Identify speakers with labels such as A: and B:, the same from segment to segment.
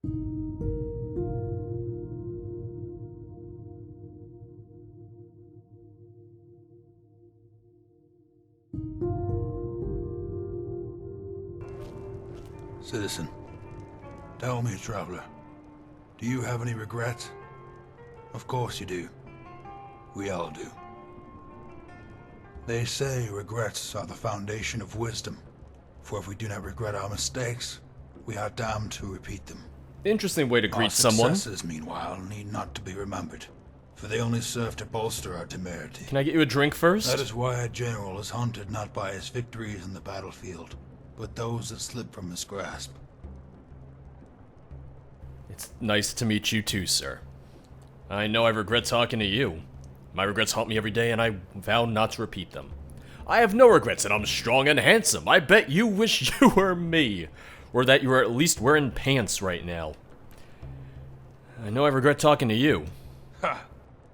A: Citizen, tell me, traveler, do you have any regrets? Of course you do. We all do. They say regrets are the foundation of wisdom, for if we do not regret our mistakes, we are damned to repeat them.
B: Interesting way to greet someone.
A: Our successes, meanwhile, need not to be remembered, for they only serve to bolster our temerity.
B: Can I get you a drink first?
A: That is why a general is hunted not by his victories in the battlefield, but those that slip from his grasp.
B: It's nice to meet you too, sir. I know I regret talking to you. My regrets haunt me every day, and I vow not to repeat them. I have no regrets, and I'm strong and handsome. I bet you wish you were me, or that you were at least wearing pants right now. I know I regret talking to you.
A: Ha!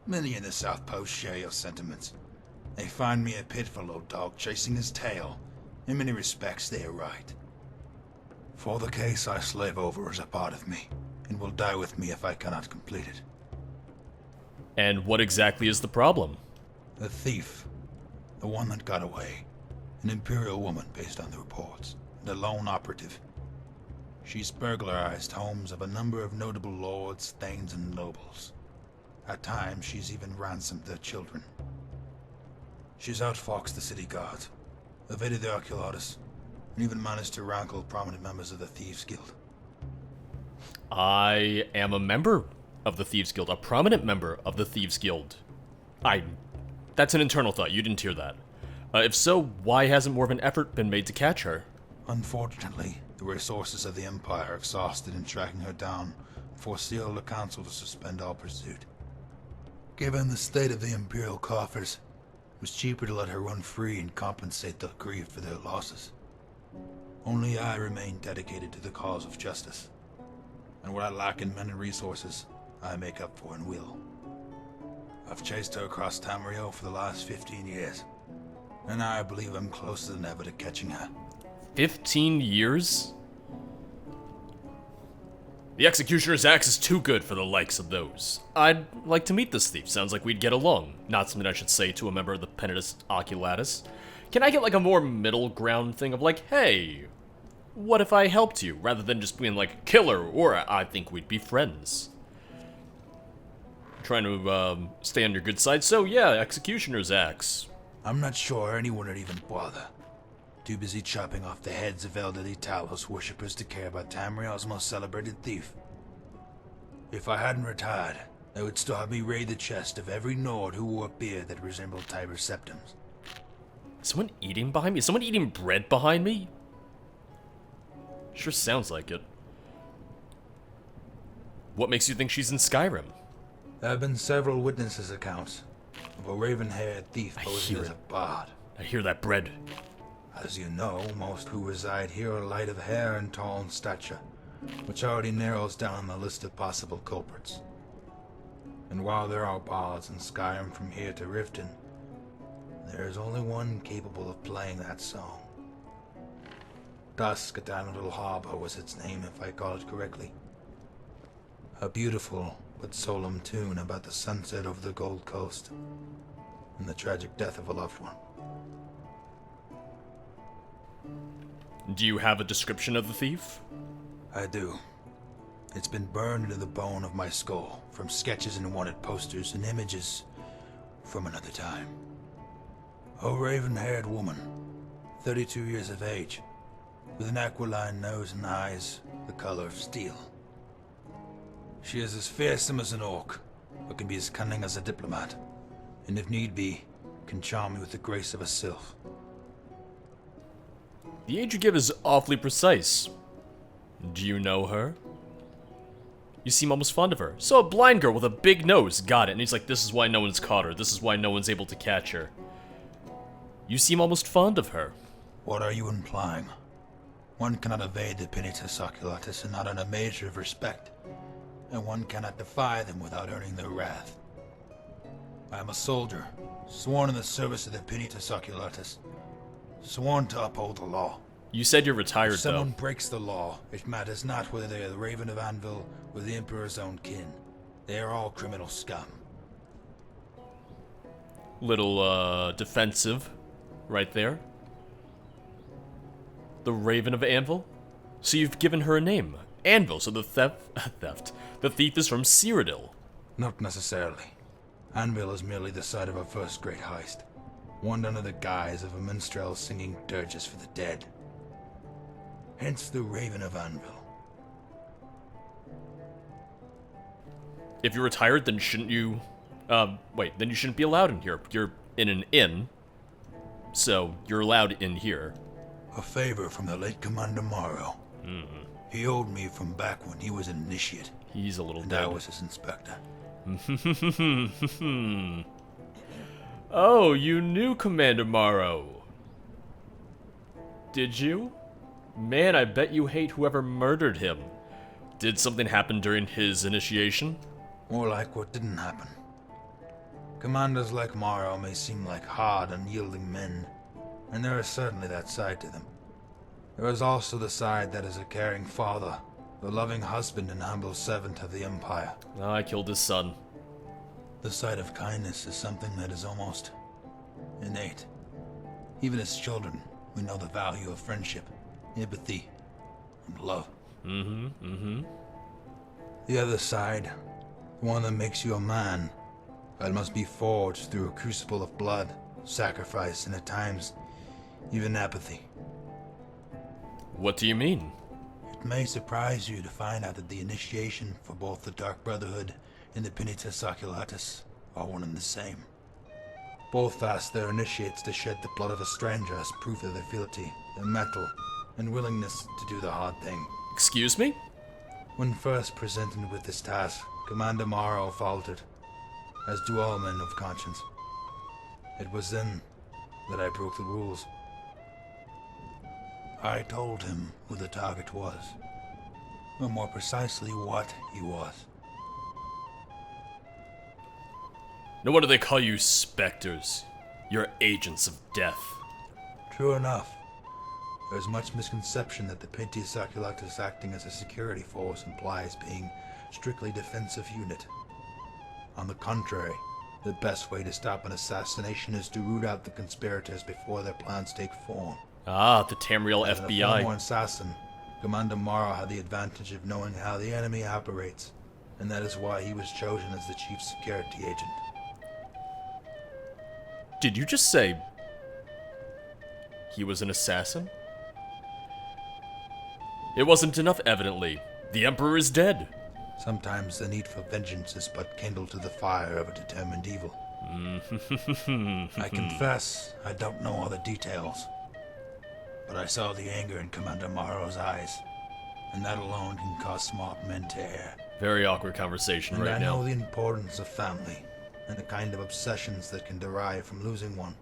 A: Many in the South Post share your sentiments. They find me a pitiful old dog chasing his tail. In many respects, they are right. For the case I slave over is a part of me, and will die with me if I cannot complete it.
B: And what exactly is the problem?
A: The thief. The one that got away. An Imperial woman, based on the reports. And a lone operative. She's burglarized homes of a number of notable lords, thanes, and nobles. At times, she's even ransomed their children. She's outfoxed the city guards, evaded the Ocularists, and even managed to rankle prominent members of the Thieves Guild.
B: I am a member of the Thieves Guild, a prominent member of the Thieves Guild. That's an internal thought, you didn't hear that. If so, why hasn't more of an effort been made to catch her?
A: Unfortunately, the resources of the Empire are exhausted in tracking her down, forced the Elder Council to suspend all pursuit. Given the state of the Imperial coffers, it was cheaper to let her run free and compensate the grieved for their losses. Only I remain dedicated to the cause of justice. And what I lack in men and resources, I make up for in will. I've chased her across Tamriel for the last 15 years, and I believe I'm closer than ever to catching her.
B: 15 years? The Executioner's axe is too good for the likes of those. I'd like to meet this thief. Sounds like we'd get along. Not something I should say to a member of the Penitus Oculatus. Can I get like a more middle ground thing of like, hey, what if I helped you? Rather than just being like, killer, or I think we'd be friends. I'm trying to stay on your good side, so yeah, Executioner's axe.
A: I'm not sure anyone would even bother. Too busy chopping off the heads of elderly Talos worshippers to care about Tamriel's most celebrated thief. If I hadn't retired, I would still have me raid the chest of every Nord who wore a beard that resembled Tiber's septums.
B: Is someone eating behind me? Is someone eating bread behind me? Sure sounds like it. What makes you think she's in Skyrim?
A: There have been several witnesses' accounts of a raven-haired thief posing as a bard.
B: I hear that bread.
A: As you know, most who reside here are light of hair and tall in stature, which already narrows down the list of possible culprits. And while there are bards in Skyrim from here to Riften, there is only one capable of playing that song. Dusk at that little harbor was its name, if I call it correctly. A beautiful but solemn tune about the sunset over the Gold Coast and the tragic death of a loved one.
B: Do you have a description of the thief?
A: I do. It's been burned into the bone of my skull from sketches and wanted posters and images from another time. A raven-haired woman, 32 years of age, with an aquiline nose and eyes the color of steel. She is as fearsome as an orc, but can be as cunning as a diplomat, and if need be, can charm me with the grace of a sylph.
B: The age you give is awfully precise. Do you know her? You seem almost fond of her. So a blind girl with a big nose, got it. And he's like, this is why no one's caught her. This is why no one's able to catch her. You seem almost fond of her.
A: What are you implying? One cannot evade the Penitus Oculatus and not earn a measure of respect, and one cannot defy them without earning their wrath. I am a soldier, sworn in the service of the Penitus Oculatus, sworn to uphold the law.
B: You said you're retired,
A: If someone
B: though.
A: breaks the law, it matters not whether they are the Raven of Anvil or the Emperor's own kin. They are all criminal scum.
B: Little, defensive. Right there. The Raven of Anvil? So you've given her a name. Anvil, so the theft. The thief is from Cyrodiil.
A: Not necessarily. Anvil is merely the site of our first great heist. One under the guise of a minstrel singing dirges for the dead. Hence the Raven of Anvil.
B: If you're retired, then shouldn't you... then you shouldn't be allowed in here. You're in an inn. So, you're allowed in here.
A: A favor from the late Commander Morrow. He owed me from back when he was an initiate.
B: He's a little
A: and
B: dead.
A: I was his inspector.
B: Oh, you knew Commander Morrow. Did you? Man, I bet you hate whoever murdered him. Did something happen during his initiation?
A: More like what didn't happen. Commanders like Morrow may seem like hard, unyielding men, and there is certainly that side to them. There is also the side that is a caring father, the loving husband and humble servant of the Empire.
B: Oh, I killed his son.
A: The side of kindness is something that is almost innate. Even as children, we know the value of friendship, empathy, and love. The other side, the one that makes you a man, that must be forged through a crucible of blood, sacrifice, and at times, even apathy.
B: What do you mean?
A: It may surprise you to find out that the initiation for both the Dark Brotherhood and the Penitus Oculatus are one and the same. Both ask their initiates to shed the blood of a stranger as proof of their fealty, their mettle, and willingness to do the hard thing.
B: Excuse me?
A: When first presented with this task, Commander Morrow faltered, as do all men of conscience. It was then that I broke the rules. I told him who the target was, or more precisely what he was.
B: No wonder they call you specters. You're agents of death.
A: True enough. There is much misconception that the Penitus Oculatus acting as a security force implies being strictly defensive unit. On the contrary, the best way to stop an assassination is to root out the conspirators before their plans take form.
B: Ah, the Tamriel
A: As a
B: FBI.
A: former assassin, Commander Morrow had the advantage of knowing how the enemy operates, and that is why he was chosen as the chief security agent.
B: Did you just say he was an assassin? It wasn't enough, evidently. The Emperor is dead.
A: Sometimes the need for vengeance is but kindled to the fire of a determined evil. I confess, I don't know all the details. But I saw the anger in Commander Morrow's eyes, and that alone can cause smart men to err.
B: Very awkward conversation
A: And
B: right
A: I
B: now.
A: know the importance of family, and the kind of obsessions that can derive from losing one.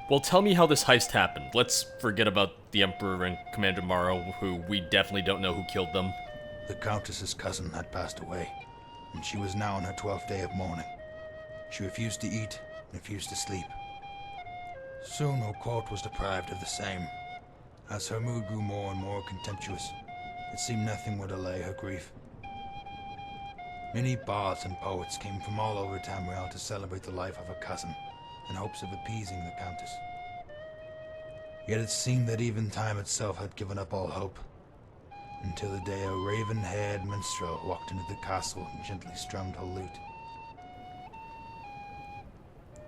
B: Well, tell me how this heist happened. Let's forget about the Emperor and Commander Morrow, who we definitely don't know who killed them.
A: The Countess's cousin had passed away, and she was now on her 12th day of mourning. She refused to eat, and refused to sleep. Soon her court was deprived of the same. As her mood grew more and more contemptuous, it seemed nothing would allay her grief. Many bards and poets came from all over Tamriel to celebrate the life of her cousin, in hopes of appeasing the Countess. Yet it seemed that even time itself had given up all hope, until the day a raven-haired minstrel walked into the castle and gently strummed her lute.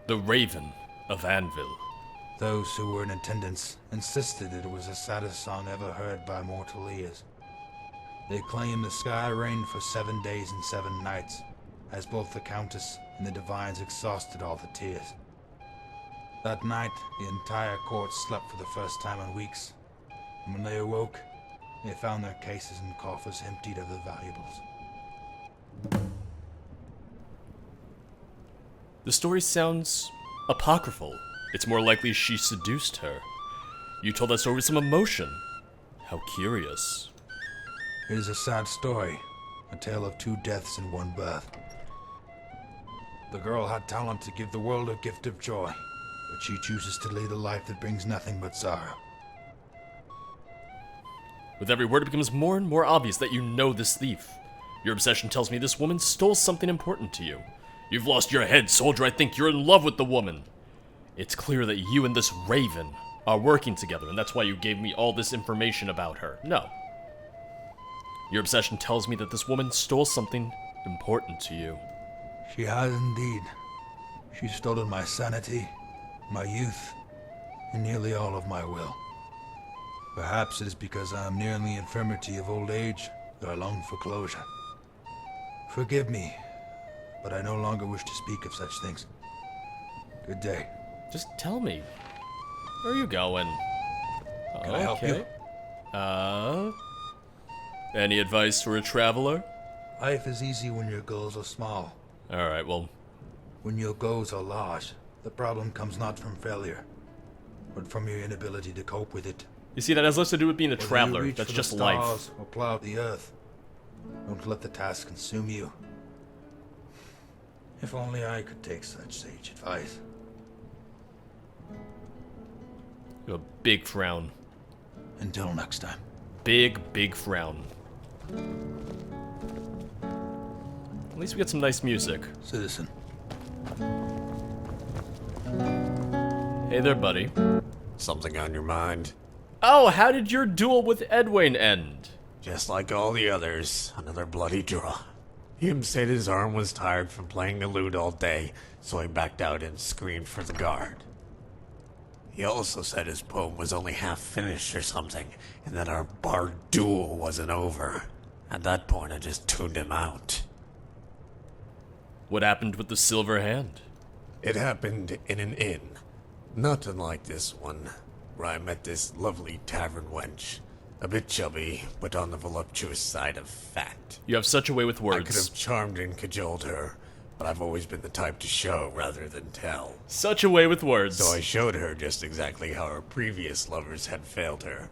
B: The Raven of Anvil.
A: Those who were in attendance insisted that it was the saddest song ever heard by mortal ears. They claimed the sky rained for 7 days and 7 nights, as both the Countess and the Divines exhausted all the tears. That night, the entire court slept for the first time in weeks, and when they awoke, they found their cases and coffers emptied of the valuables.
B: The story sounds apocryphal. It's more likely she seduced her. You told that story with some emotion. How curious.
A: It is a sad story, a tale of 2 deaths and 1 birth. The girl had talent to give the world a gift of joy, but she chooses to lead a life that brings nothing but sorrow.
B: With every word, it becomes more and more obvious that you know this thief. Your obsession tells me this woman stole something important to you. You've lost your head, soldier. I think you're in love with the woman. It's clear that you and this raven are working together, and that's why you gave me all this information about her. No. Your obsession tells me that this woman stole something important to you.
A: She has indeed. She's stolen my sanity, my youth, and nearly all of my will. Perhaps it is because I am nearing the infirmity of old age that I long for closure. Forgive me, but I no longer wish to speak of such things. Good day.
B: Just tell me. Where are you going?
A: Can I help you?
B: Any advice for a traveler?
A: Life is easy when your goals are small.
B: Alright, well,
A: When your goals are large, the problem comes not from failure, but from your inability to cope with it.
B: you see, that has less to do with being a
A: Whether you
B: traveler.
A: reach
B: That's
A: for
B: just
A: the
B: life.
A: stars or plow the earth. Don't let the task consume you. If only I could take such sage advice.
B: A big frown.
A: Until next time.
B: Big frown. At least we get some nice music.
A: Citizen.
B: Hey there, buddy.
C: Something on your mind?
B: Oh, how did your duel with Edwin end?
C: Just like all the others, another bloody draw. Him said his arm was tired from playing the lute all day, so he backed out and screamed for the guard. He also said his poem was only half finished or something, and that our bard duel wasn't over. At that point, I just tuned him out.
B: What happened with the silver hand?
C: It happened in an inn, not unlike this one, where I met this lovely tavern wench. A bit chubby, but on the voluptuous side of fat.
B: You have such a way with
C: I could
B: words.
C: have charmed and cajoled her, but I've always been the type to show rather than tell.
B: Such a way with words.
C: So I showed her just exactly how her previous lovers had failed her.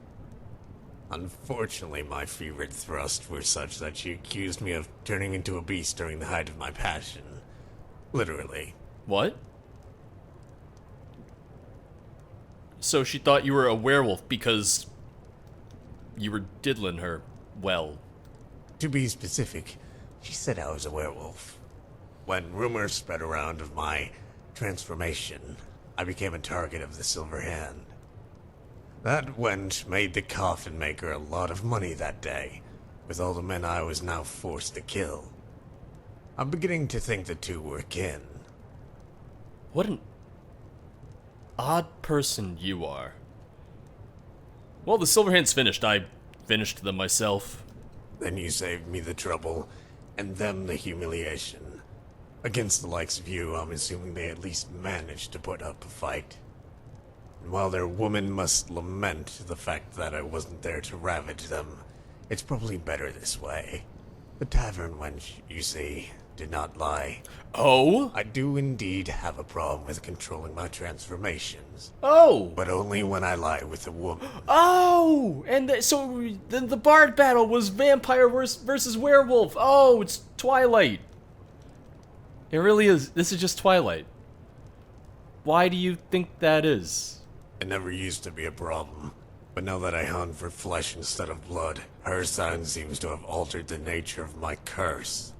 C: Unfortunately, my favorite thrusts were such that she accused me of turning into a beast during the height of my passion. Literally.
B: What? So she thought you were a werewolf because you were diddling her well.
C: To be specific, she said I was a werewolf. When rumors spread around of my transformation, I became a target of the Silver Hand. That wench made the coffin maker a lot of money that day, with all the men I was now forced to kill. I'm beginning to think the two were kin.
B: What an odd person you are. Well, the silver hand's finished. I finished them myself.
C: Then you saved me the trouble, and them the humiliation. Against the likes of you, I'm assuming they at least managed to put up a fight. And while their woman must lament the fact that I wasn't there to ravage them, it's probably better this way. The tavern wench, you see, did not lie.
B: Oh?
C: I do indeed have a problem with controlling my transformations,
B: Oh!
C: but only when I lie with a woman.
B: Oh! And so then the bard battle was vampire versus werewolf. Oh, it's Twilight. It really is. This is just Twilight. Why do you think that is?
C: It never used to be a problem, but now that I hunt for flesh instead of blood, her sign seems to have altered the nature of my curse.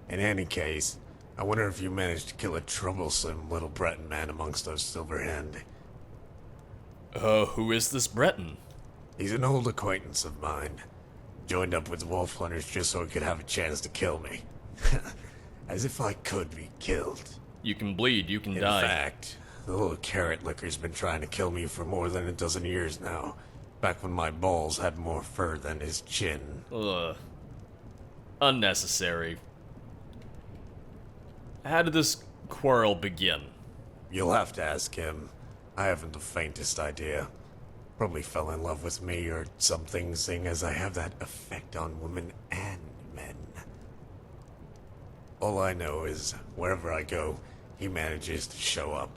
C: In any case, I wonder if you managed to kill a troublesome little Breton man amongst those Silverhand.
B: Who is this Breton?
C: He's an old acquaintance of mine. Joined up with wolf hunters just so he could have a chance to kill me. As if I could be killed.
B: You can bleed, you can
C: In
B: die.
C: fact, the little carrot licker's been trying to kill me for more than a dozen years now. Back when my balls had more fur than his chin.
B: Ugh. Unnecessary. How did this quarrel begin?
C: You'll have to ask him. I haven't the faintest idea. Probably fell in love with me or something, seeing as I have that effect on women and men. All I know is, wherever I go, he manages to show up.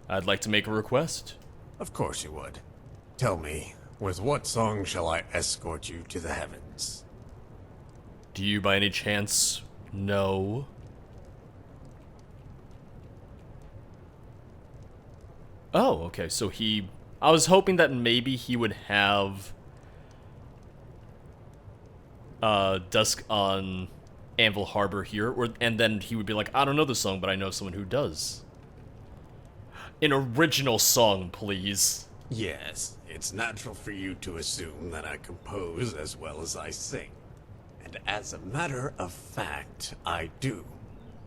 B: I'd like to make a request.
C: Of course you would. Tell me, with what song shall I escort you to the heavens?
B: Do you by any chance know? Oh, okay, so I was hoping that maybe he would have Dusk on Anvil Harbor here, and then he would be like, I don't know the song, but I know someone who does. An original song, please.
C: Yes, it's natural for you to assume that I compose as well as I sing. And as a matter of fact, I do.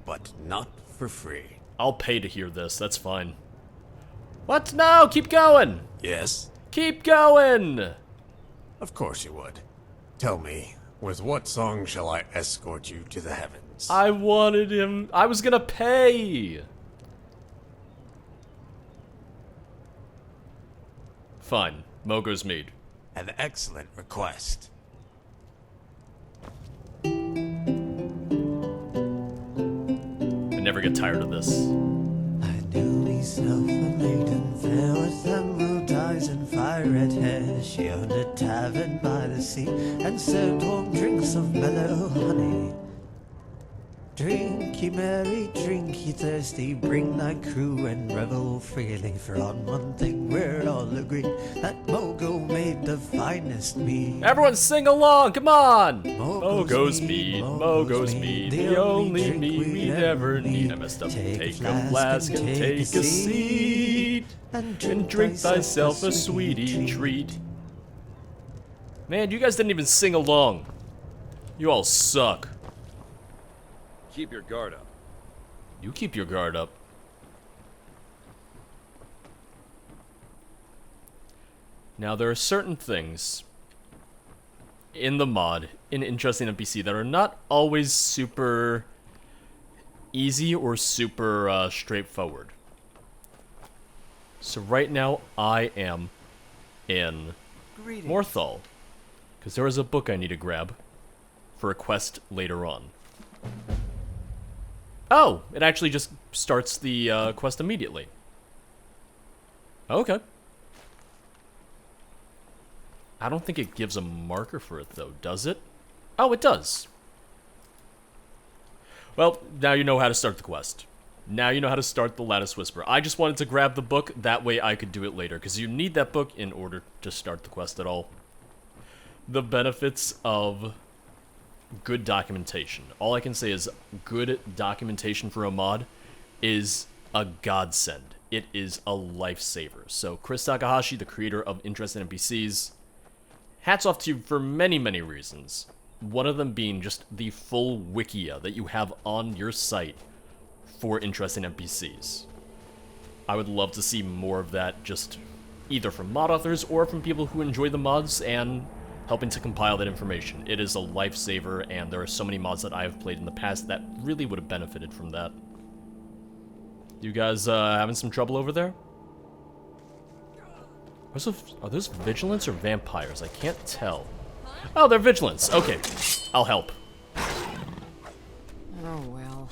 C: But not for free.
B: I'll pay to hear this, that's fine. What? No, keep going!
C: Yes?
B: Keep going!
C: Of course you would. Tell me, with what song shall I escort you to the heavens?
B: I was gonna pay! Fine, Mogo's Mead.
C: An excellent request.
B: I never get tired of this.
D: I knew myself a maiden fair with emerald eyes and fire-red hair. She owned a tavern by the sea and served warm drinks of mellow honey. Drink ye merry, drink ye thirsty, bring thy crew and revel freely. For on one thing we're all agreed, that Mogo made the finest mead.
B: Everyone sing along, come on!
D: Mogo's
B: Mead, Mogo's Mead, the only mead we'd ever need. I messed up. Take a flask and take a seat, and drink thyself a sweetie treat. Man, you guys didn't even sing along. You all suck.
E: Keep your guard up.
B: You keep your guard up. Now, there are certain things in the mod, in Interesting NPC, that are not always super easy or super straightforward. So right now, I am in Morthal, because there is a book I need to grab for a quest later on. Oh, it actually just starts the quest immediately. Okay. I don't think it gives a marker for it, though, does it? Oh, it does. Well, now you know how to start the quest. Now you know how to start the Lattice Whisper. I just wanted to grab the book, that way I could do it later, because you need that book in order to start the quest at all. The benefits of good documentation. All I can say is good documentation for a mod is a godsend. It is a lifesaver. So Kris Takahashi, the creator of Interesting NPCs, hats off to you for many, many reasons. One of them being just the full wikia that you have on your site for Interesting NPCs. I would love to see more of that, just either from mod authors or from people who enjoy the mods and helping to compile that information. It is a lifesaver, and there are so many mods that I have played in the past that really would have benefited from that. You guys having some trouble over there? Are those vigilants or vampires? I can't tell. Oh, they're vigilants. Okay, I'll help.
F: Oh well,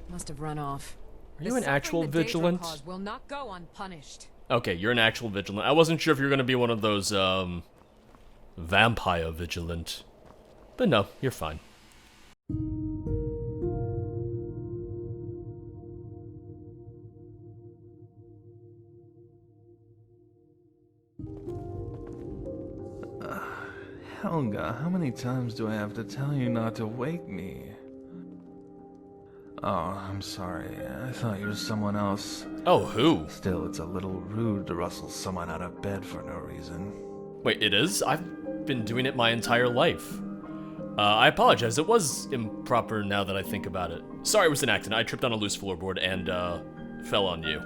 F: must have run off.
B: Are you an actual vigilant?
F: Will not go unpunished.
B: Okay, you're an actual vigilant. I wasn't sure if you were gonna be one of those vampire vigilant. But no, you're fine.
G: Helga, how many times do I have to tell you not to wake me? Oh, I'm sorry. I thought you were someone else.
B: Oh, who?
G: Still, it's a little rude to rustle someone out of bed for no reason.
B: Wait, it is? I've been doing it my entire life. I apologize. It was improper now that I think about it. Sorry, it was an accident. I tripped on a loose floorboard and fell on you.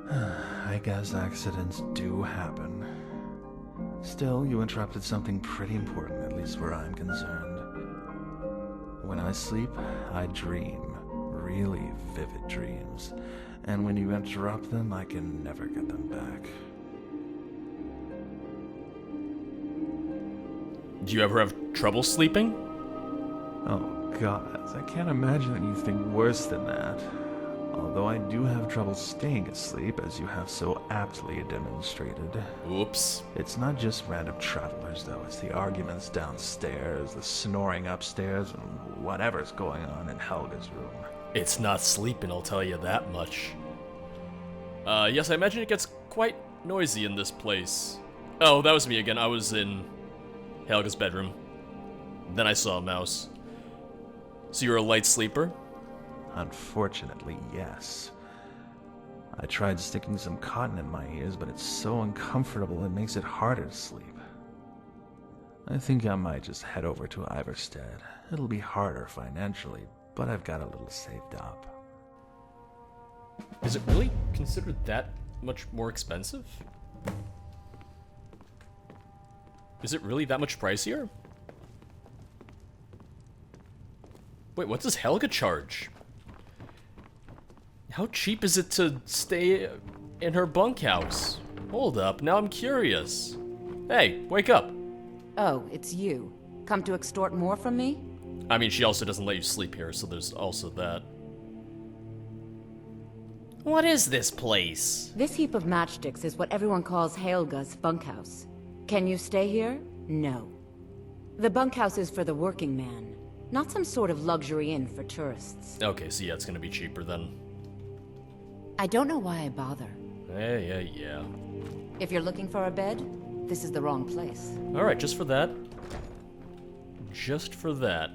G: I guess accidents do happen. Still, you interrupted something pretty important, at least where I'm concerned. When I sleep, I dream. Really vivid dreams. And when you interrupt them, I can never get them back.
B: Do you ever have trouble sleeping?
G: Oh, God, I can't imagine anything worse than that. Although I do have trouble staying asleep, as you have so aptly demonstrated.
B: Oops.
G: It's not just random travelers, though. It's the arguments downstairs, the snoring upstairs, and whatever's going on in Helga's room.
B: It's not sleeping, I'll tell you that much. Yes, I imagine it gets quite noisy in this place. Oh, that was me again. I was in Helga's bedroom. Then I saw a mouse. So you're a light sleeper?
G: Unfortunately, yes. I tried sticking some cotton in my ears, but it's so uncomfortable it makes it harder to sleep. I think I might just head over to Iverstead. It'll be harder financially, but I've got a little saved up.
B: Is it really considered that much more expensive? Is it really that much pricier? Wait, what does Helga charge? How cheap is it to stay in her bunkhouse? Hold up, now I'm curious. Hey, wake up.
H: Oh, it's you. Come to extort more from me?
B: I mean, she also doesn't let you sleep here, so there's also that. What is this place?
H: This heap of matchsticks is what everyone calls Helga's bunkhouse. Can you stay here? No. The bunkhouse is for the working man, not some sort of luxury inn for tourists.
B: Okay, so yeah, it's gonna be cheaper then.
H: I don't know why I bother.
B: Yeah.
H: If you're looking for a bed, this is the wrong place.
B: Alright, just for that. Just for that.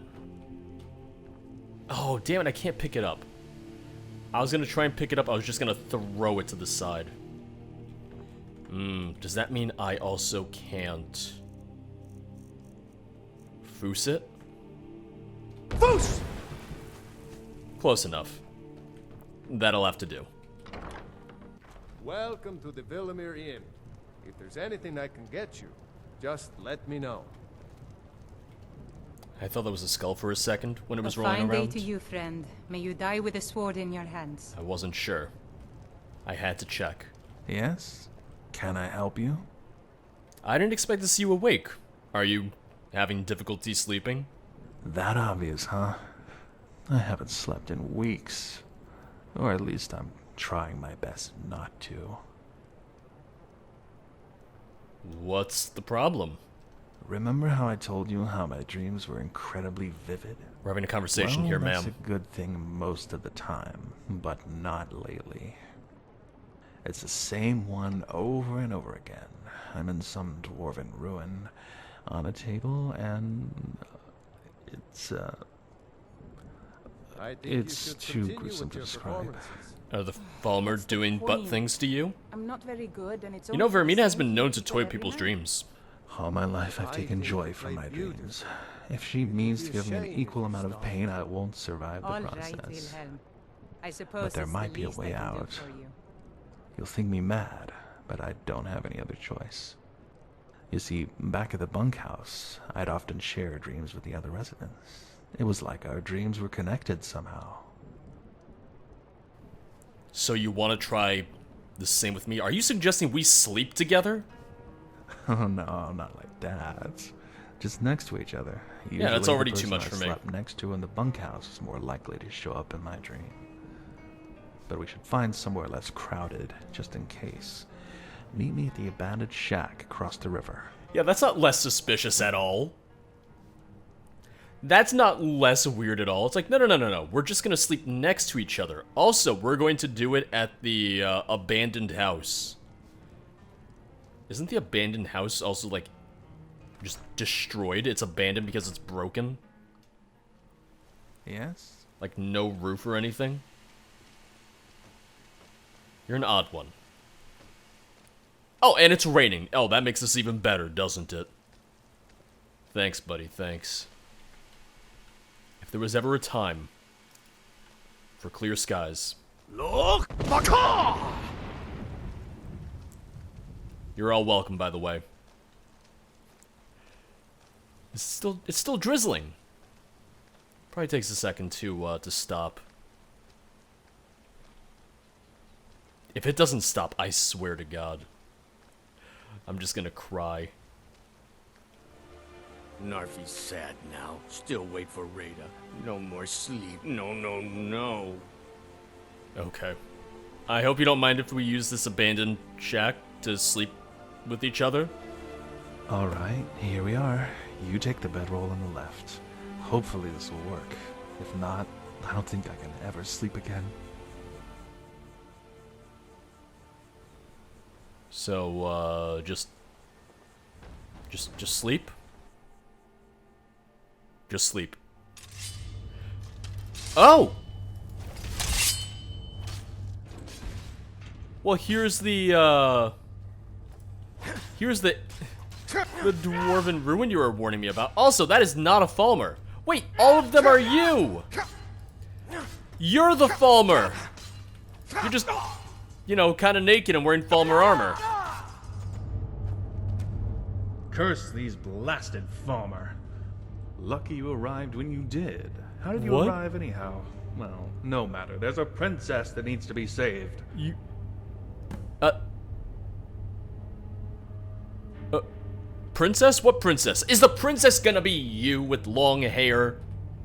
B: Oh, damn it, I can't pick it up. I was gonna try and pick it up, I was just gonna throw it to the side. Does that mean I also can't... Foos it?
C: Foos!
B: Close enough. That'll have to do.
I: Welcome to the Villamere Inn. If there's anything I can get you, just let me know.
B: I thought that was a skull for a second when it was
J: A
B: rolling
J: fine
B: around.
J: day to you, friend. May you die with a sword in your hands.
B: I wasn't sure. I had to check.
G: Yes? Can I help you?
B: I didn't expect to see you awake. Are you having difficulty sleeping?
G: That obvious, huh? I haven't slept in weeks. Or at least I'm trying my best not to.
B: What's the problem?
G: Remember how I told you how my dreams were incredibly vivid?
B: We're having a conversation here,
G: That's
B: ma'am.
G: a good thing most of the time, but not lately. It's the same one over and over again. I'm in some dwarven ruin, on a table, and it's
I: I think you
G: it's
I: should
G: too
I: continue
G: gruesome
I: with
G: to
I: your
G: describe.
I: performances.
B: Are the Falmer doing butt
J: point?
B: things to you?
J: I'm not very good, and it's
B: You know,
J: only the
B: Vermina has
J: same
B: been known
J: thing
B: to
J: for
B: toy
J: every
B: people's
J: night.
B: dreams.
G: All my life I've
I: I
G: taken
I: think
G: joy
I: you
G: from my
I: played beautifully.
G: dreams. If she means to
I: be a
G: give me an
I: shame
G: equal
I: if you
G: amount of
I: stopped.
G: pain, I won't survive the
J: All right,
G: process.
J: Wilhelm. I suppose
G: there
J: it's
G: might
J: the
G: be a
J: least
G: way
J: I can do
G: out.
J: for you.
G: You'll think me mad, but I don't have any other choice. You see, back at the bunkhouse, I'd often share dreams with the other residents. It was like our dreams were connected somehow.
B: So you want to try the same with me? Are you suggesting we sleep together?
G: Oh no, not like that. Just next to each other.
B: Yeah, that's
G: Usually
B: already
G: the
B: too much
G: person
B: for
G: I
B: me.
G: slept next to in the bunkhouse is more likely to show up in my dream. But we should find somewhere less crowded, just in case. Meet me at the abandoned shack across the river.
B: Yeah, that's not less suspicious at all. That's not less weird at all. It's like, no. We're just gonna sleep next to each other. Also, we're going to do it at the abandoned house. Isn't the abandoned house also, like, just destroyed? It's abandoned because it's broken?
G: Yes?
B: Like, no roof or anything? You're an odd one. Oh, and it's raining. Oh, that makes this even better, doesn't it? Thanks, buddy, thanks. If there was ever a time for clear skies,
C: Look, Baka!
B: you're all welcome, by the way. It's still drizzling. Probably takes a second to stop. If it doesn't stop, I swear to God, I'm just gonna cry.
C: Narfi's sad now. Still wait for Rada. No more sleep. No.
B: Okay. I hope you don't mind if we use this abandoned shack to sleep with each other.
G: Alright, here we are. You take the bedroll on the left. Hopefully this will work. If not, I don't think I can ever sleep again.
B: So, just sleep? Just sleep. Oh! Well, here's the dwarven ruin you were warning me about. Also, that is not a Falmer. Wait, all of them are you! You're the Falmer! You're just, you know, kind of naked and wearing Falmer armor.
G: Curse these blasted Falmer. Lucky you arrived when you did. How did you
B: What?
G: arrive anyhow? Well, no matter. There's a princess that needs to be saved.
B: You... Princess? What princess? Is the princess gonna be you with long hair?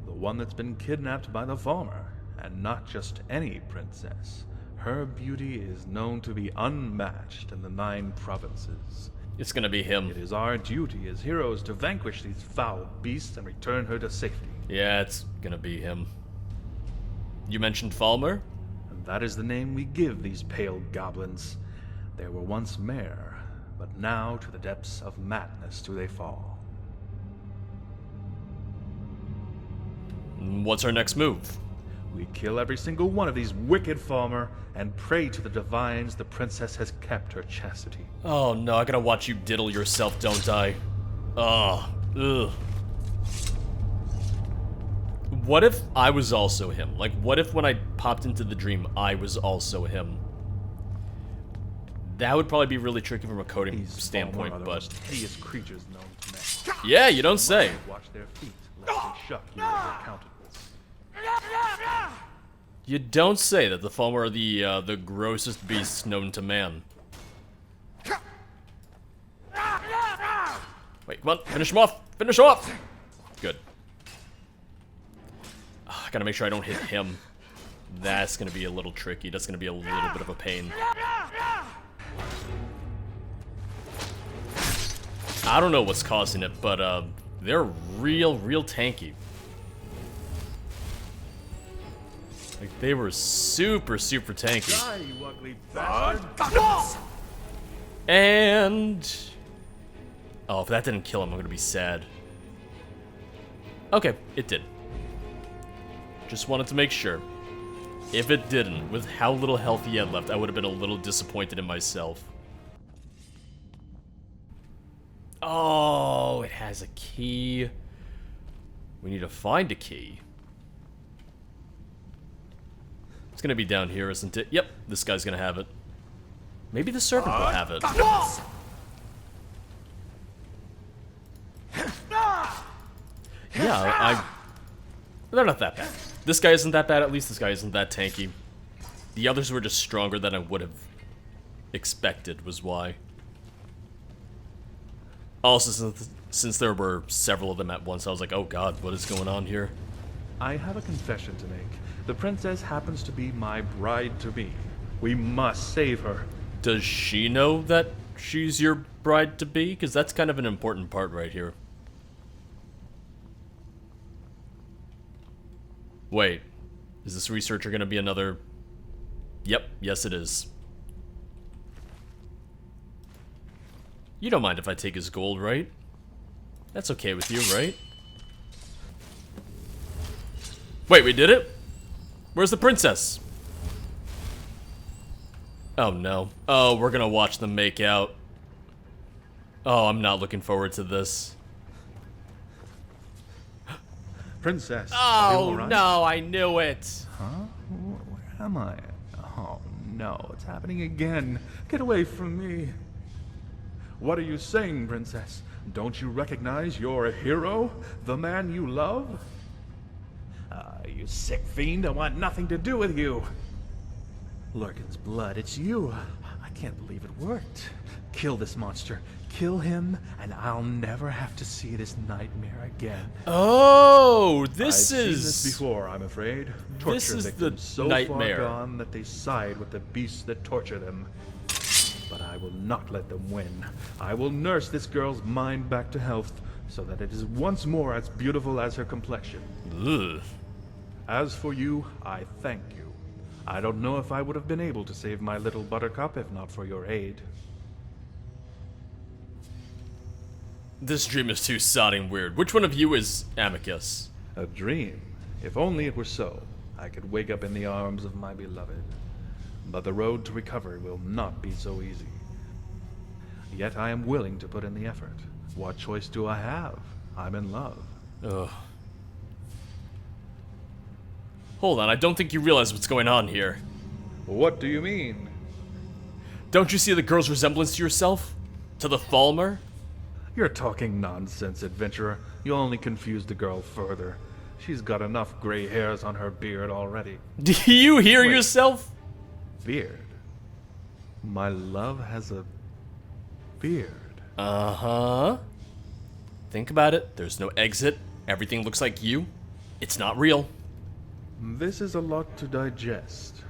G: The one that's been kidnapped by the Falmer. And not just any princess. Her beauty is known to be unmatched in the 9 provinces.
B: It's gonna be him.
G: It is our duty as heroes to vanquish these foul beasts and return her to safety.
B: Yeah, it's gonna be him. You mentioned Falmer?
G: And that is the name we give these pale goblins. They were once mere, but now to the depths of madness do they fall.
B: What's our next move?
G: We kill every single one of these wicked Falmer and pray to the divines the princess has kept her chastity.
B: Oh no, I gotta watch you diddle yourself, don't I? Oh, ugh. What if I was also him? Like, what if when I popped into the dream, I was also him? That would probably be really tricky from a coding standpoint,
G: Falmer are the
B: but...
G: most hideous creatures known to man.
B: Yeah, you don't say.
G: Watch their feet, lest they shuck you as their countenance.
B: You don't say that the Falmer are the grossest beasts known to man. Wait, come on, finish him off! Finish him off! Good. I gotta make sure I don't hit him. That's gonna be a little tricky. That's gonna be a little bit of a pain. I don't know what's causing it, but they're real tanky. Like, they were super tanky.
G: Die, you ugly bastard!
B: And... oh, if that didn't kill him, I'm gonna be sad. Okay, it did. Just wanted to make sure. If it didn't, with how little health he had left, I would have been a little disappointed in myself. Oh, it has a key. We need to find a key. It's gonna be down here, isn't it? Yep, this guy's gonna have it. Maybe the servant will have it. Yeah, they're not that bad. This guy isn't that bad, at least this guy isn't that tanky. The others were just stronger than I would have expected, was why. Also, since there were several of them at once, I was like, oh god, what is going on here?
G: I have a confession to make. The princess happens to be my bride-to-be. We must save her.
B: Does she know that she's your bride-to-be? Because that's kind of an important part right here. Wait, is this researcher gonna be another... Yep, yes it is. You don't mind if I take his gold, right? That's okay with you, right? Wait, we did it? Where's the princess? Oh no. Oh, we're gonna watch them make out. Oh, I'm not looking forward to this.
G: Princess.
B: Oh no, I knew it.
G: Huh? Where am I? Oh no, it's happening again. Get away from me. What are you saying, princess? Don't you recognize your hero? The man you love? You sick fiend, I want nothing to do with you. Lurkin's blood, it's you. I can't believe it worked. Kill this monster. Kill him, and I'll never have to see this nightmare again.
B: Oh, this
G: I've
B: is...
G: seen this before, I'm afraid. Torture
B: This is
G: victims
B: the
G: so
B: nightmare.
G: far gone that they side with the beasts that torture them. But I will not let them win. I will nurse this girl's mind back to health, so that it is once more as beautiful as her complexion.
B: Ugh.
G: As for you, I thank you. I don't know if I would have been able to save my little buttercup if not for your aid.
B: This dream is too sodding weird. Which one of you is Amicus?
G: A dream? If only it were so, I could wake up in the arms of my beloved. But the road to recovery will not be so easy. Yet I am willing to put in the effort. What choice do I have? I'm in love.
B: Ugh. Hold on, I don't think you realize what's going on here.
G: What do you mean?
B: Don't you see the girl's resemblance to yourself? To the Falmer?
G: You're talking nonsense, adventurer. You'll only confuse the girl further. She's got enough gray hairs on her beard already.
B: Do you hear
G: Wait.
B: yourself?
G: Beard? My love has a beard.
B: Uh-huh. Think about it. There's no exit. Everything looks like you. It's not real.
G: This is a lot to digest,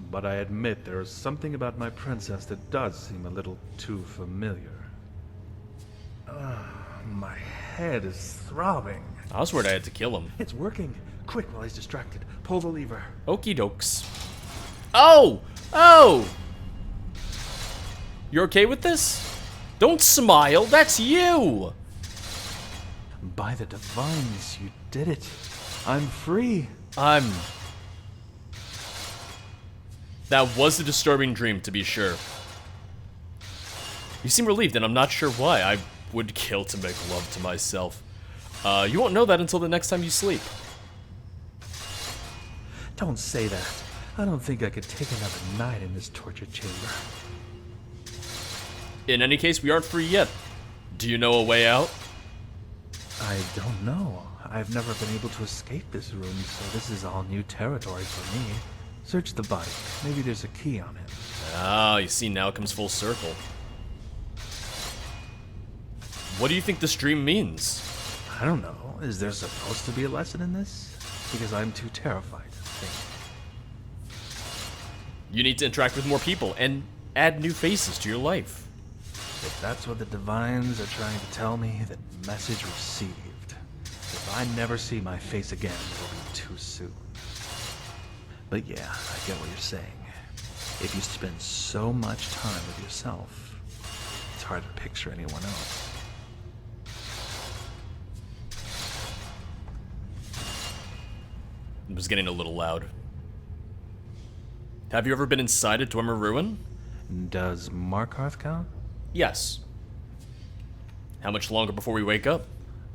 G: but I admit there is something about my princess that does seem a little too familiar. My head is throbbing.
B: I was worried I had to kill him.
G: It's working. Quick, while he's distracted. Pull the lever.
B: Okie dokes. Oh! Oh! You okay with this? Don't smile, that's you!
G: By the divines, you did it. I'm free.
B: That was a disturbing dream, to be sure. You seem relieved, and I'm not sure why. I would kill to make love to myself. You won't know that until the next time you sleep.
G: Don't say that. I don't think I could take another night in this torture chamber.
B: In any case, we aren't free yet. Do you know a way out?
G: I don't know. I've never been able to escape this room, so this is all new territory for me. Search the body. Maybe there's a key on it.
B: Ah, you see, now it comes full circle. What do you think this dream means?
G: I don't know. Is there supposed to be a lesson in this? Because I'm too terrified to think.
B: You need to interact with more people and add new faces to your life.
G: If that's what the divines are trying to tell me, then message received. If I never see my face again, it'll be too soon. But yeah, I get what you're saying. If you spend so much time with yourself, it's hard to picture anyone else.
B: It was getting a little loud. Have you ever been inside a Dwemer ruin?
G: Does Markarth count?
B: Yes. How much longer before we wake up?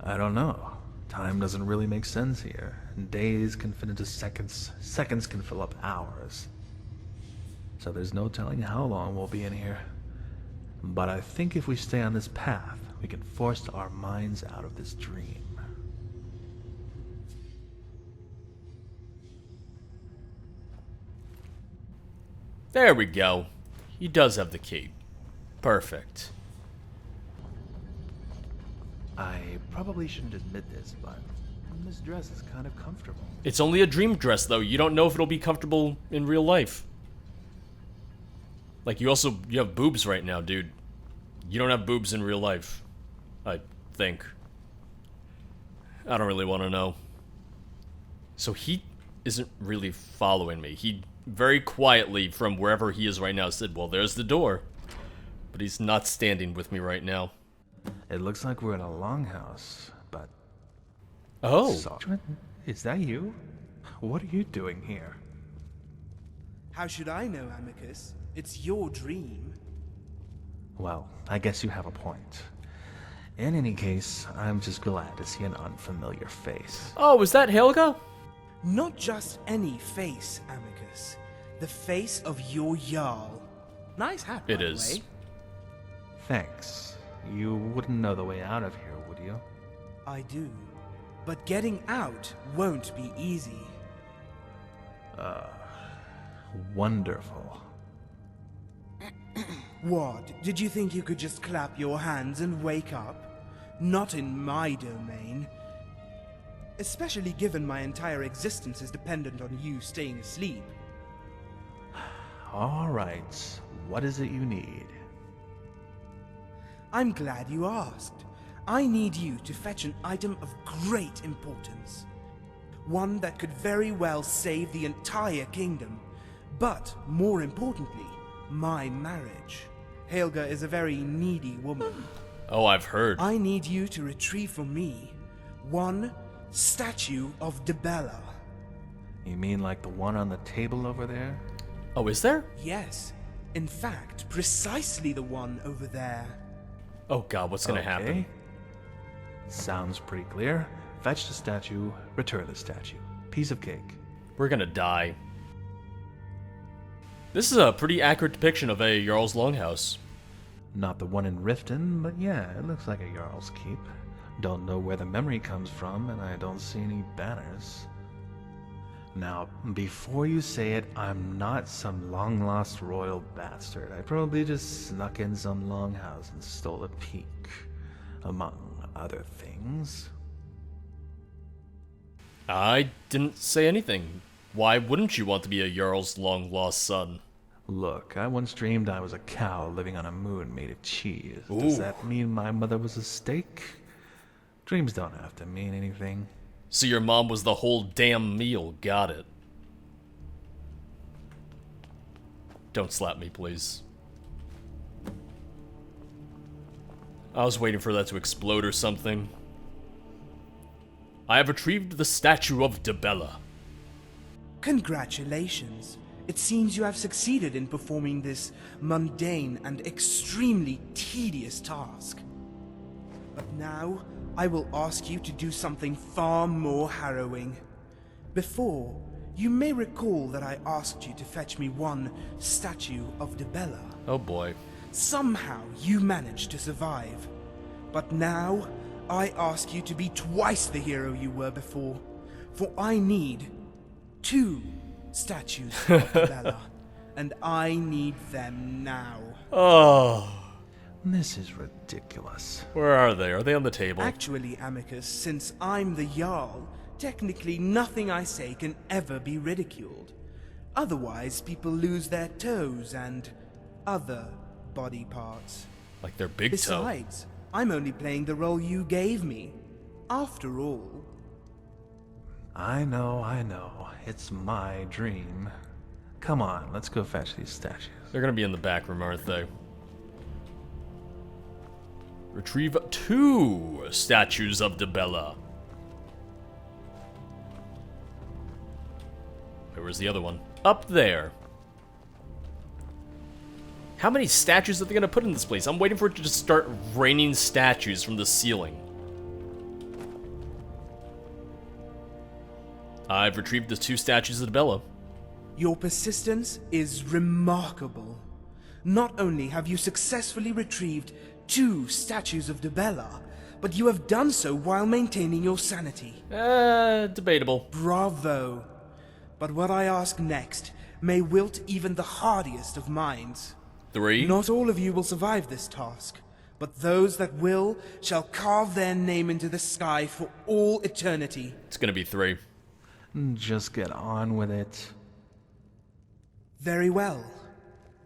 G: I don't know. Time doesn't really make sense here. Days can fit into seconds. Seconds can fill up hours. So there's no telling how long we'll be in here. But I think if we stay on this path, we can force our minds out of this dream.
B: There we go. He does have the key. Perfect.
G: I probably shouldn't admit this, but this dress is kind of comfortable.
B: It's only a dream dress, though. You don't know if it'll be comfortable in real life. Like, you have boobs right now, dude. You don't have boobs in real life. I think. I don't really want to know. So he isn't really following me. He very quietly, from wherever he is right now, said, well, there's the door. But he's not standing with me right now.
G: It looks like we're in a longhouse, but...
B: Oh.
G: Sadrin? Is that you? What are you doing here?
K: How should I know, Amicus? It's your dream.
G: Well, I guess you have a point. In any case, I'm just glad to see an unfamiliar face.
B: Oh, is that Helga?
K: Not just any face, Amicus. The face of your Jarl. Nice hat, by
B: It
K: the
B: is.
K: way.
G: Thanks. You wouldn't know the way out of here, would you?
K: I do. But getting out won't be easy.
G: Wonderful.
K: What? Did you think you could just clap your hands and wake up? Not in my domain. Especially given my entire existence is dependent on you staying asleep.
G: All right. What is it you need?
K: I'm glad you asked. I need you to fetch an item of great importance. One that could very well save the entire kingdom. But, more importantly, my marriage. Helga is a very needy woman.
B: Oh, I've heard.
K: I need you to retrieve for me one statue of Dibella.
G: You mean like the one on the table over there?
B: Oh, is there?
K: Yes. In fact, precisely the one over there.
B: Oh god, what's gonna happen?
G: Sounds pretty clear. Fetch the statue, return the statue. Piece of cake.
B: We're gonna die. This is a pretty accurate depiction of a Jarl's Longhouse.
G: Not the one in Riften, but yeah, it looks like a Jarl's Keep. Don't know where the memory comes from, and I don't see any banners. Now, before you say it, I'm not some long-lost royal bastard. I probably just snuck in some longhouse and stole a peek, among other things.
B: I didn't say anything. Why wouldn't you want to be a Jarl's long-lost son?
G: Look, I once dreamed I was a cow living on a moon made of cheese.
B: Ooh.
G: Does that mean my mother was a steak? Dreams don't have to mean anything.
B: So your mom was the whole damn meal. Got it. Don't slap me, please. I was waiting for that to explode or something. I have retrieved the statue of Dibella.
K: Congratulations. It seems you have succeeded in performing this mundane and extremely tedious task. But now, I will ask you to do something far more harrowing. Before, you may recall that I asked you to fetch me one statue of Dibella.
B: Oh boy.
K: Somehow you managed to survive. But now, I ask you to be twice the hero you were before. For I need 2 statues of Dibella, and I need them now.
B: Oh.
G: This is ridiculous.
B: Where are they? Are they on the table?
K: Actually, Amicus, since I'm the Jarl, technically nothing I say can ever be ridiculed. Otherwise, people lose their toes and other body parts.
B: Like their big toe.
K: Besides, I'm only playing the role you gave me. After all.
G: I know. It's my dream. Come on, let's go fetch these statues.
B: They're gonna be in the back room, aren't they? Retrieve 2 statues of Dibella. Where was the other one? Up there. How many statues are they gonna put in this place? I'm waiting for it to just start raining statues from the ceiling. I've retrieved the 2 statues of Dibella.
K: Your persistence is remarkable. Not only have you successfully retrieved 2 statues of Dibella, but you have done so while maintaining your sanity.
B: Debatable.
K: Bravo. But what I ask next may wilt even the hardiest of minds.
B: 3?
K: Not all of you will survive this task, but those that will shall carve their name into the sky for all eternity.
B: It's gonna be 3.
G: Just get on with it.
K: Very well.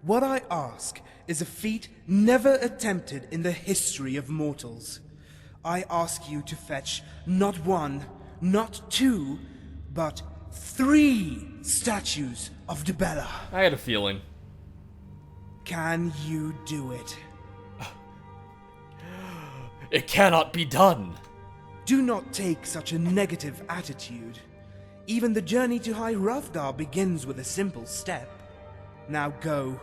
K: What I ask is a feat never attempted in the history of mortals. I ask you to fetch not 1, not 2, but 3 statues of Dibella.
B: I had a feeling.
K: Can you do it?
B: It cannot be done.
K: Do not take such a negative attitude. Even the journey to High Hrafdar begins with a simple step. Now go.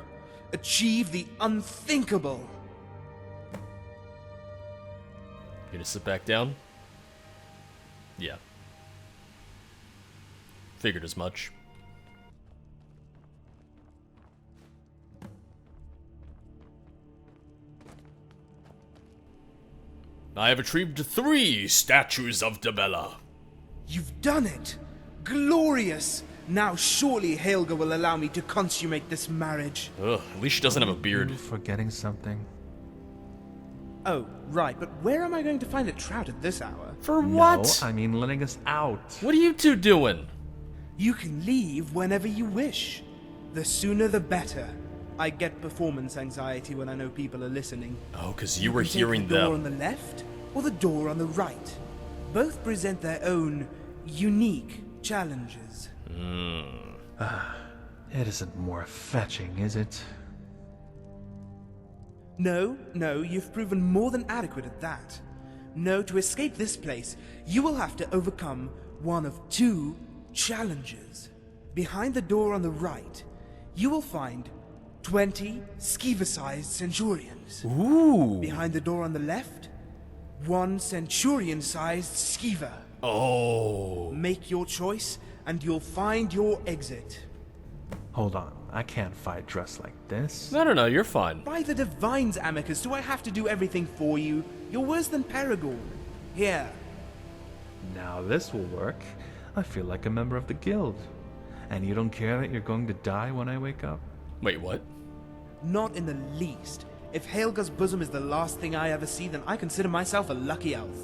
K: Achieve the unthinkable.
B: You gonna sit back down? Yeah. Figured as much. I have retrieved 3 statues of Dibella.
K: You've done it! Glorious! Now surely Helga will allow me to consummate this marriage.
B: Ugh, at least she doesn't have a beard.
G: You forgetting something?
K: Oh, right, but where am I going to find a trout at this hour?
B: For what?
G: No, I mean letting us out.
B: What are you 2 doing?
K: You can leave whenever you wish. The sooner the better. I get performance anxiety when I know people are listening.
B: Oh, because you were
K: can take
B: hearing
K: the door
B: them.
K: on the left or the door on the right. Both present their own unique challenges.
G: It isn't more fetching, is it?
K: No, you've proven more than adequate at that. No, to escape this place, you will have to overcome one of two challenges. Behind the door on the right, you will find 20 Skiva-sized Centurions.
B: Ooh.
K: Behind the door on the left, one Centurion-sized Skiva.
B: Oh.
K: Make your choice, and you'll find your exit.
G: Hold on, I can't fight dressed like this.
B: No, you're fine.
K: By the Divines, Amicus, do I have to do everything for you? You're worse than Paragon. Here.
G: Now this will work. I feel like a member of the guild. And you don't care that you're going to die when I wake up?
B: Wait, what?
K: Not in the least. If Helga's bosom is the last thing I ever see, then I consider myself a lucky elf.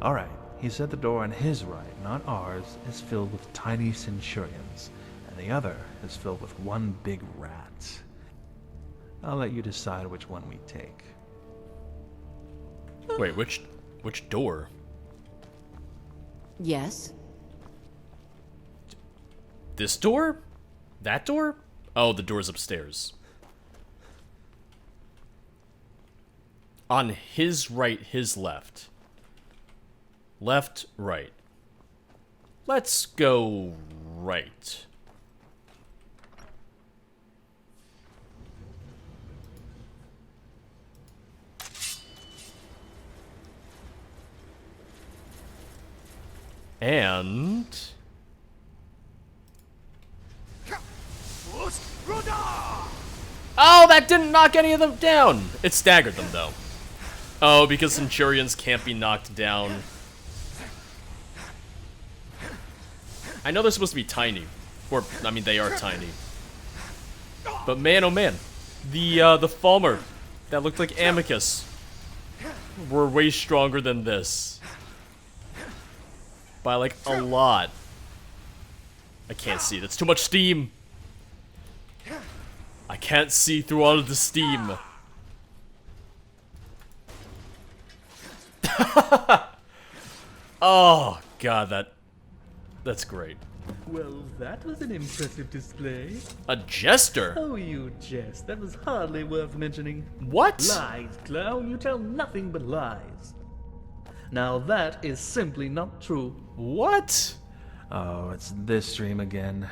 G: Alright, he said the door on his right, not ours, is filled with tiny centurions, and the other is filled with one big rat. I'll let you decide which one we take.
B: Wait, which door?
H: Yes?
B: This door? That door? Oh, the door's upstairs. On his right, his left. Left, right. Let's go right. And... Oh, that didn't knock any of them down! It staggered them, though. Oh, because Centurions can't be knocked down. I know they're supposed to be tiny. Or, I mean, they are tiny. But man, oh man. The Falmer that looked like Amicus were way stronger than this. By, like, a lot. I can't see. That's too much steam. I can't see through all of the steam. Oh, God, that's great.
L: Well, that was an impressive display.
B: A jester?
L: Oh, you jest. That was hardly worth mentioning.
B: What?
L: Lies, clown. You tell nothing but lies. Now that is simply not true.
B: What?
G: Oh, it's this dream again.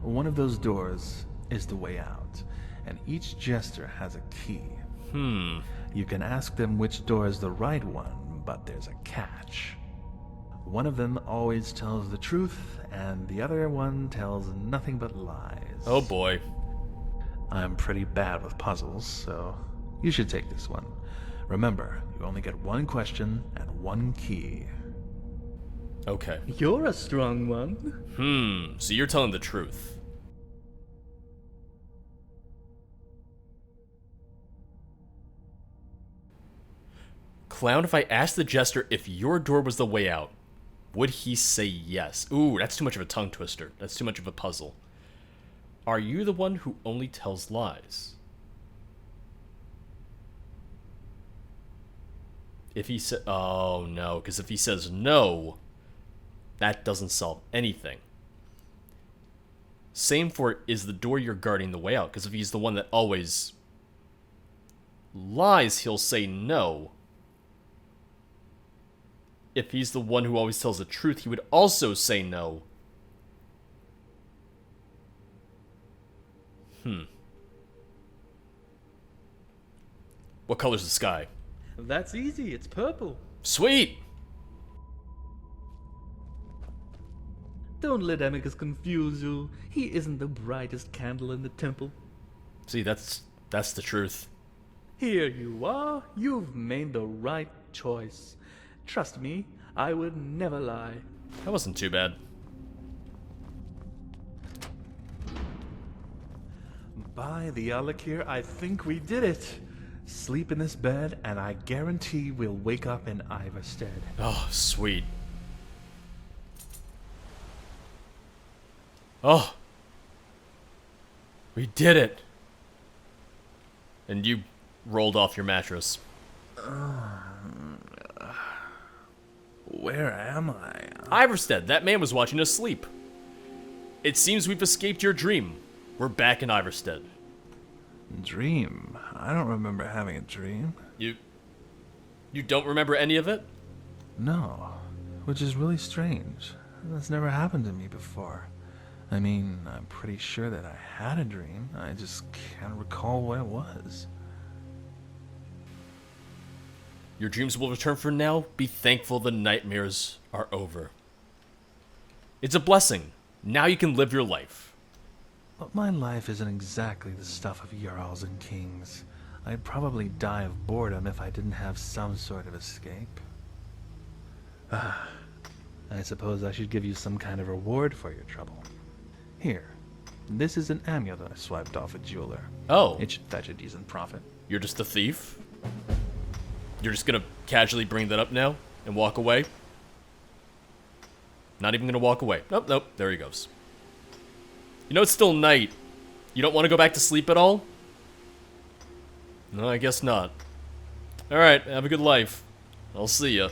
G: One of those doors is the way out, and each jester has a key. You can ask them which door is the right one, but there's a catch. One of them always tells the truth, and the other one tells nothing but lies.
B: Oh boy.
G: I'm pretty bad with puzzles, so you should take this one. Remember, you only get one question and one key.
B: Okay.
L: You're a strong one.
B: So you're telling the truth. Clown, if I asked the jester if your door was the way out, would he say yes? Ooh, that's too much of a tongue twister. That's too much of a puzzle. Are you the one who only tells lies? If he said, oh no, because if he says no, that doesn't solve anything. Same for is the door you're guarding the way out, because if he's the one that always lies, he'll say no. If he's the one who always tells the truth, he would also say no. What color's the sky?
L: That's easy. It's purple.
B: Sweet!
L: Don't let Amicus confuse you. He isn't the brightest candle in the temple.
B: See, that's the truth.
L: Here you are. You've made the right choice. Trust me, I would never lie.
B: That wasn't too bad.
G: By the Alakir, I think we did it. Sleep in this bed, and I guarantee we'll wake up in Ivarstead.
B: Oh, sweet. Oh. We did it. And you rolled off your mattress.
G: Where am I?
B: Ivarstead, that man was watching us sleep. It seems we've escaped your dream. We're back in Ivarstead.
G: Dream? I don't remember having a dream.
B: You don't remember any of it?
G: No, which is really strange. That's never happened to me before. I mean, I'm pretty sure that I had a dream. I just can't recall what it was.
B: Your dreams will return. For now, be thankful the nightmares are over. It's a blessing. Now you can live your life.
G: But my life isn't exactly the stuff of Jarls and Kings. I'd probably die of boredom if I didn't have some sort of escape. I suppose I should give you some kind of reward for your trouble. Here, this is an amulet I swiped off a jeweler.
B: Oh.
G: It should fetch a decent profit.
B: You're just a thief? You're just gonna casually bring that up now and walk away? Not even gonna walk away. Nope, nope, there he goes. You know it's still night. You don't want to go back to sleep at all? No, I guess not. Alright, have a good life. I'll see ya.